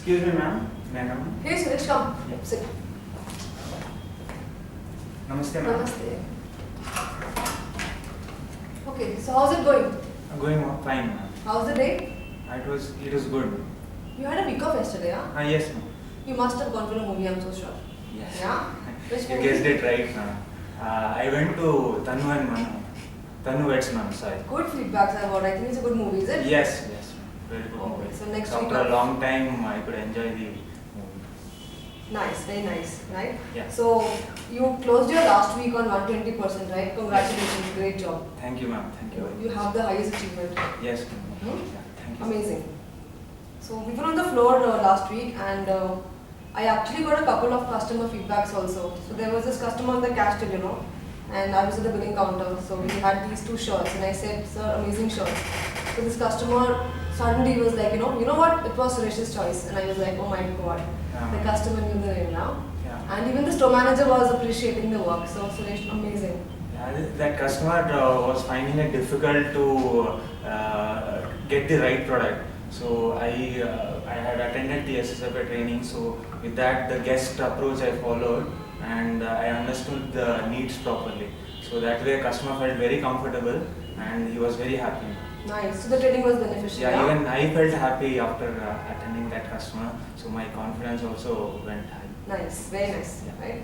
Excuse me, ma'am. May I come in? Hey Suresh, come. Yeah. Sit. Namaste, ma'am. Namaste. Okay, so how's it going? Going fine, ma'am. How's the day? It was good. You had a week off yesterday, huh? Yes, ma'am. You must have gone for a movie, I'm so sure. Yes. Yeah? Which You movie? guessed it right, ma'am. I went to Tanu and Manu. Tanu Vets, ma'am. Sorry. Good feedbacks I've heard. I think it's a good movie, is it? Yes, ma'am. Very good. Okay, movie. so next After week a off. long time, I could enjoy the movie. Nice, very nice, right? Yeah. So you closed your last week on 120%, right? Congratulations, great job. Thank you, ma'am. Thank you. You have the highest achievement. Yes, ma'am. Hmm? Yeah, thank you. Amazing. So we were on the floor last week and I actually got a couple of customer feedbacks also. So there was this customer on the cash till, and I was at the billing counter. So we had these two shirts and I said, sir, amazing shirts. So this customer suddenly was like, you know what? It was Suresh's choice. And I was like, oh my God. The customer knew the name now. Yeah. And even the store manager was appreciating the work. So Suresh, amazing. Yeah, that customer was finding it difficult to get the right product. So I had attended the SSFA training. So with that, the guest approach I followed, and I understood the needs properly. So that way, customer felt very comfortable, and he was very happy. Nice. So the training was beneficial. Yeah, even I felt happy after attending that customer. So my confidence also went high. Nice, very nice, Yeah. right?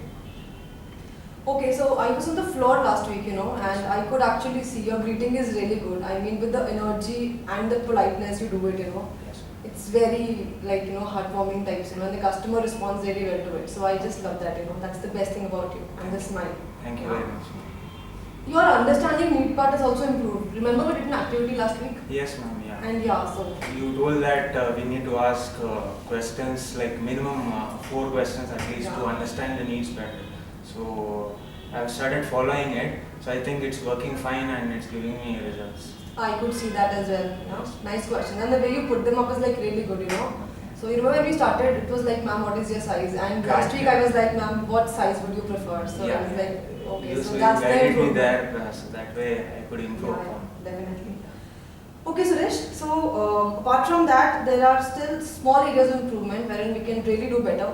Okay, so I was on the floor last week, and I could actually see your greeting is really good. I mean, with the energy and the politeness you do it, Yes. it's very heartwarming types, and the customer responds very well to it. So I just love that, that's the best thing about you, and the smile. Thank you Yeah. very much. Your understanding need part has also improved. Remember we did an activity last week? Yes, ma'am. Yeah. And yeah, so You told that we need to ask questions like minimum 4 questions at least to Yeah. understand the needs better. So I've started following it. So I think it's working fine and it's giving me results. I could see that as well. Yes. Nice question. And the way you put them up is like really good, So you remember when we started, it was like, ma'am, what is your size? And last Correct. week I was like, ma'am, what size would you prefer? So I was like, okay, You so so that's you the guided me improvement. there, so that way I could improve Yeah, on. definitely. Okay, Suresh. So apart from that, there are still small areas of improvement wherein we can really do better.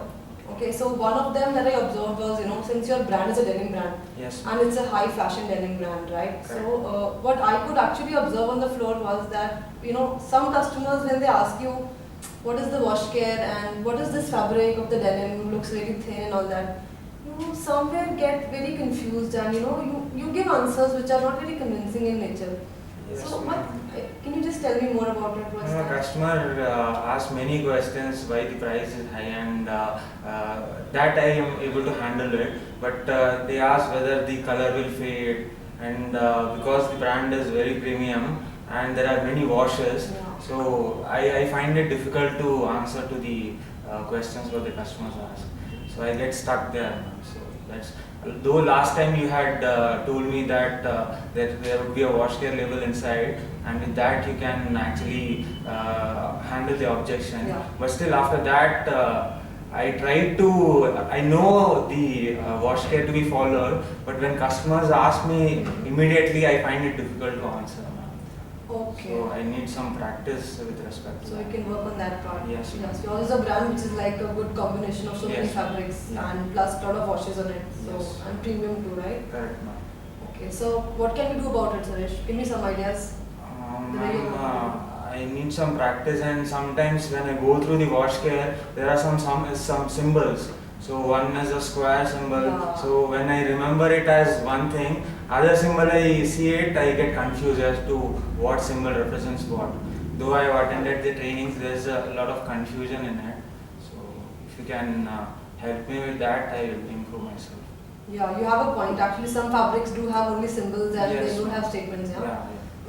Okay, so one of them that I observed was, since your brand is a denim brand, Yes. and it's a high fashion denim brand, right? Correct. So what I could actually observe on the floor was that, some customers when they ask you, what is the wash care and what is this fabric of the denim, looks really thin and all that, somewhere get very confused and you give answers which are not very convincing in nature. Yes, So ma'am. can you just tell me more about it? What's No, that? customer asked many questions why the price is high, and that I am able to handle it. But they asked whether the color will fade, and because the brand is very premium and there are many washes, Yeah. so I find it difficult to answer to the questions what the customers ask. So I get stuck there. So that's. Though last time you had told me that there would be a wash care label inside, and with that you can actually handle the objection. Yeah. But still, after that, I tried to. I know the wash care to be followed, but when customers ask me immediately, I find it difficult to answer. Okay. So I need some practice with respect to So you that. can work on that part. Yes. Yes. Yours is a brand which is like a good combination of so many Yes. fabrics Yeah. and plus a lot of washes on it. So Yes. and premium too, right? Correct, ma'am. Okay. So what can we do about it, Suresh? Give me some ideas. I need some practice, and sometimes when I go through the wash care, there are some symbols. So one is a square symbol. Yeah. So when I remember it as one thing, other symbol I see it, I get confused as to what symbol represents what. Though I have attended the trainings, there is a lot of confusion in it. So if you can help me with that, I will improve myself. Yeah, you have a point. Actually, some fabrics do have only symbols and Yes. they don't have statements. Yeah. Yeah.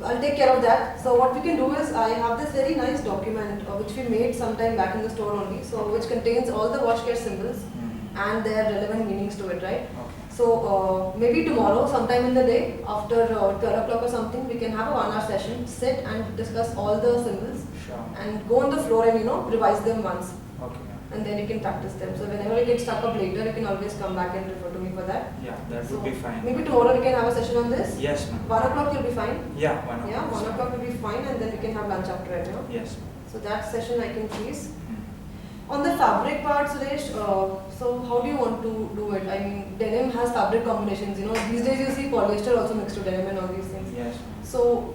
I'll take care of that. So what we can do is I have this very nice document which we made sometime back in the store only. So which contains all the wash care symbols and their relevant meanings to it, right? Okay. So maybe tomorrow, sometime in the day, after 12 o'clock or something, we can have a 1 hour session, sit and discuss all the symbols Sure. and go on the floor and revise them once, Okay. and then you can practice them. So whenever you get stuck up later, you can always come back and refer to me for that. Yeah, that So would be fine. maybe tomorrow we can have a session on this. Yes, ma'am. 1 o'clock you'll be fine. Yeah, 1 o'clock. Yeah, 1 o'clock will be fine, and then we can have lunch after it. Yes. So that session I can please. On the fabric part, Suresh, so how do you want to do it? I mean, denim has fabric combinations. You know, these days you see polyester also mixed with denim and all these things. Yes. So,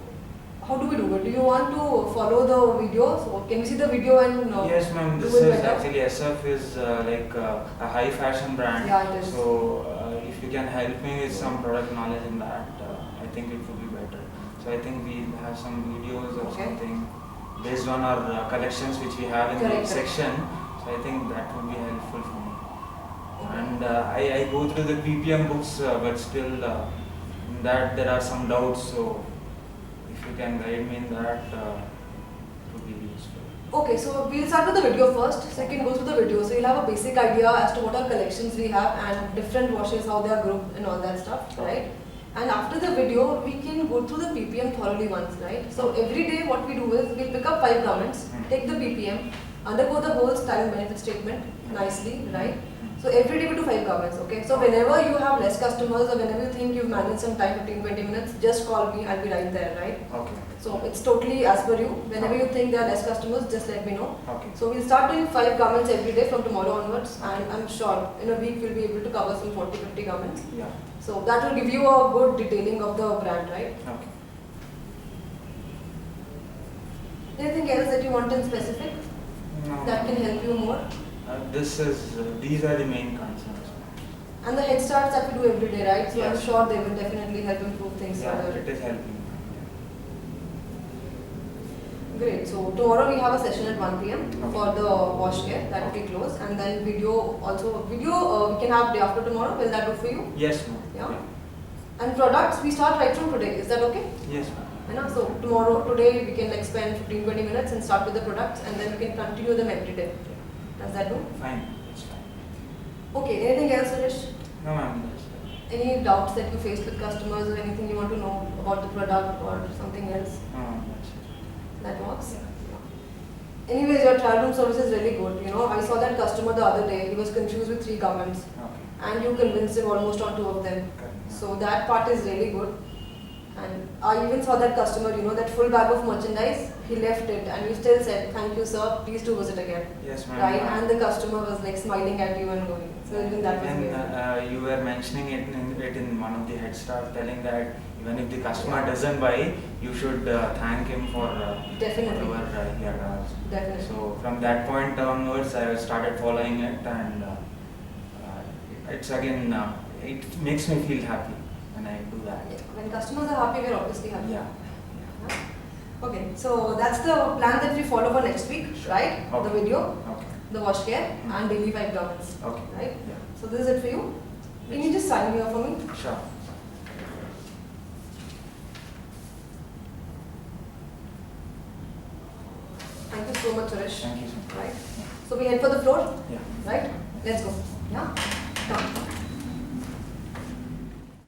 how do we do it? Do you want to follow the video? So, can we see the video and Yes, ma'am. do This it is better? actually SF is a high fashion brand. Yeah, it is. So if you can help me with some product knowledge in that, I think it would be better. So I think we have some videos or Okay. something based on our collections which we have in Correct, the correct. section. So I think that would be helpful for me. And I go through the PPM books, but still in that there are some doubts. So if you can guide me in that, it would be useful. Okay, so we'll start with the video first. Second, go through the video. So you'll have a basic idea as to what all collections we have and different washes, how they are grouped and all that stuff, right? And after the video, we can go through the PPM thoroughly once, right? So every day what we do is we'll pick up 5 garments, take the PPM, undergo the whole style and benefit statement nicely, right? So every day we do 5 garments, okay? So whenever you have less customers or whenever you think you've managed some time, 15-20 minutes, just call me, I'll be right there, right? Okay. So it's totally as per you. Whenever you think there are less customers, just let me know. Okay. So we'll start doing 5 garments every day from tomorrow onwards, and I'm sure in a week we'll be able to cover some 40-50 garments. Yeah. So that will give you a good detailing of the brand, right? Okay. Anything else that you want in specific No. that can help you more? These are the main concerns. And the head starts that we do every day, right? So Yes. I'm sure they will definitely help improve things Yeah, further. it is helping. Great. So tomorrow we have a session at 1 p.m. Okay. for the wash care that will be closed, and then video also. Video we can have day after tomorrow. Will that do for you? Yes, ma'am. Yeah. And products we start right from today. Is that okay? Yes, ma'am. You know, so today we can like spend 15-20 minutes and start with the products, and then we can continue them every day. Does that do? Fine. It's fine. Okay. Anything else, Suresh? No, ma'am. That's it. Any doubts that you faced with customers or anything you want to know about the product or something else? No, ma'am. That's it. That works? Yeah. Anyways, your trial room service is really good. You know, I saw that customer the other day. He was confused with 3 garments, Okay. and you convinced him almost on 2 of them. Correct. So that part is really good. And I even saw that customer, you know, that full bag of merchandise, he left it and you still said, thank you sir, please do visit again. Yes, ma'am. Right? And the customer was like smiling at you and going. So even that was And amazing. you were mentioning it in one of the head start, telling that even if the customer doesn't buy, you should thank him for Definitely. whatever he had asked. Definitely. So from that point onwards, I started following it, and it's again, it makes me feel happy when I do that. Yeah. When customers are happy, we're obviously happy. Yeah. Yeah. Okay, so that's the plan that we follow for next week, right? Okay. The video, Okay. the wash care, and daily 5 garments. Okay. Right? Yeah. So this is it for you. Can you just sign here for me? Sure. Thank you so much, Suresh. Thank you so much. Right? So we head for the floor, Yeah. right? Let's go. Yeah? Come.